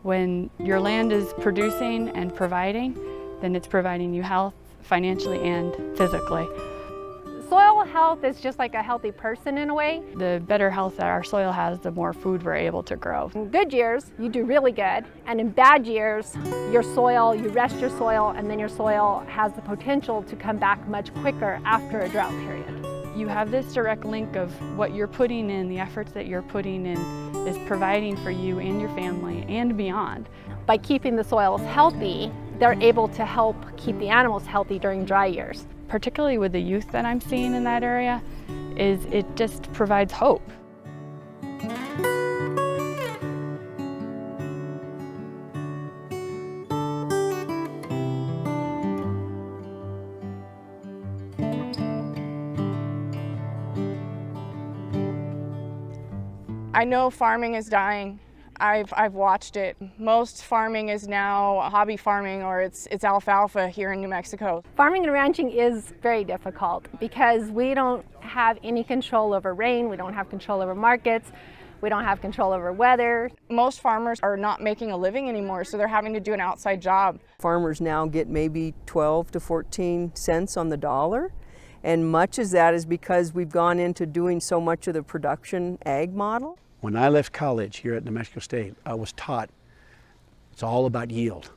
When your land is producing and providing, then it's providing you health financially and physically. Soil health is just like a healthy person in a way. The better health that our soil has, the more food we're able to grow. In good years, you do really good, and in bad years, your soil, you rest your soil, and then your soil has the potential to come back much quicker after a drought period. You have this direct link of what you're putting in, the efforts that you're putting in is providing for you and your family and beyond. By keeping the soils healthy, they're able to help keep the animals healthy during dry years. Particularly with the youth that I'm seeing in that area, is it just provides hope. I know farming is dying. I've watched it. Most farming is now hobby farming, or it's alfalfa here in New Mexico. Farming and ranching is very difficult because we don't have any control over rain, we don't have control over markets, we don't have control over weather. Most farmers are not making a living anymore, so they're having to do an outside job. Farmers now get maybe 12 to 14 cents on the dollar, and much of that is because we've gone into doing so much of the production ag model. When I left college here at New Mexico State, I was taught it's all about yield.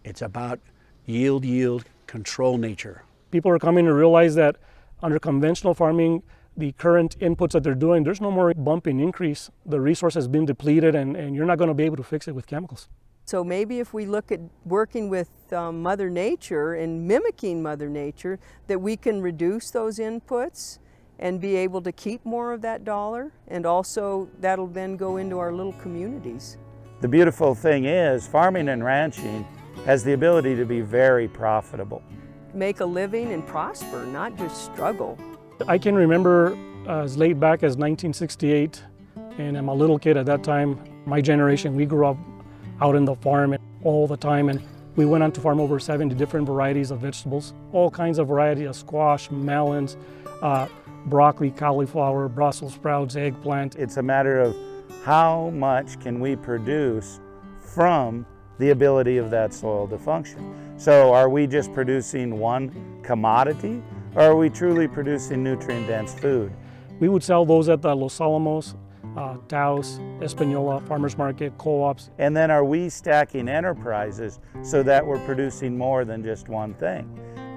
It's about yield, control nature. People are coming to realize that under conventional farming, the current inputs that they're doing, there's no more bump in increase. The resource has been depleted and you're not going to be able to fix it with chemicals. So maybe if we look at working with Mother Nature and mimicking Mother Nature, that we can reduce those inputs and be able to keep more of that dollar, and also that'll then go into our little communities. The beautiful thing is farming and ranching has the ability to be very profitable. Make a living and prosper, not just struggle. I can remember as late back as 1968, and I'm a little kid at that time. My generation, we grew up out in the farm all the time, and we went on to farm over 70 different varieties of vegetables, all kinds of varieties of squash, melons, broccoli, cauliflower, Brussels sprouts, eggplant. It's a matter of how much can we produce from the ability of that soil to function. So are we just producing one commodity, or are we truly producing nutrient-dense food? We would sell those at the Los Alamos, Taos, Espanola, Farmers Market, co-ops. And then are we stacking enterprises so that we're producing more than just one thing?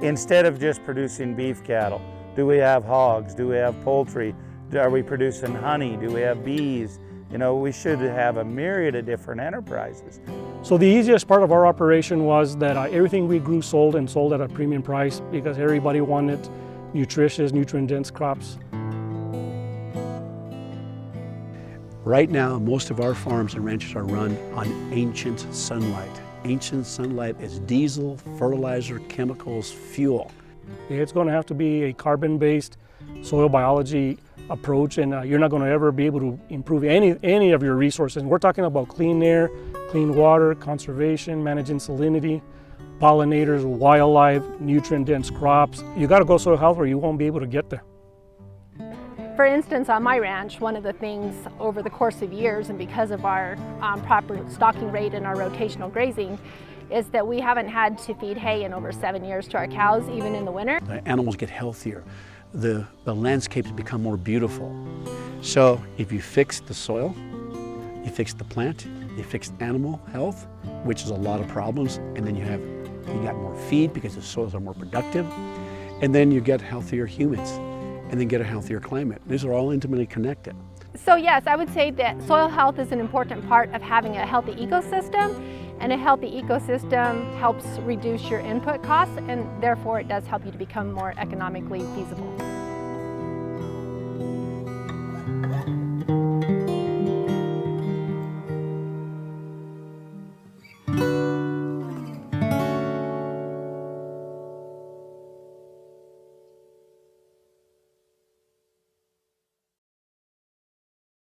Instead of just producing beef cattle, do we have hogs? Do we have poultry? Are we producing honey? Do we have bees? You know, we should have a myriad of different enterprises. So the easiest part of our operation was that everything we grew sold, and sold at a premium price, because everybody wanted nutritious, nutrient-dense crops. Right now, most of our farms and ranches are run on ancient sunlight. Ancient sunlight is diesel, fertilizer, chemicals, fuel. It's going to have to be a carbon-based soil biology approach, and you're not going to ever be able to improve any of your resources. We're talking about clean air, clean water, conservation, managing salinity, pollinators, wildlife, nutrient-dense crops. You got to go soil health or you won't be able to get there. For instance, on my ranch, one of the things over the course of years, and because of our proper stocking rate and our rotational grazing, is that we haven't had to feed hay in over 7 years to our cows, even in the winter. The animals get healthier. The landscapes become more beautiful. So if you fix the soil, you fix the plant, you fix animal health, which is a lot of problems, and then you got more feed because the soils are more productive, and then you get healthier humans, and then get a healthier climate. These are all intimately connected. So yes, I would say that soil health is an important part of having a healthy ecosystem, and a healthy ecosystem helps reduce your input costs, and therefore it does help you to become more economically feasible.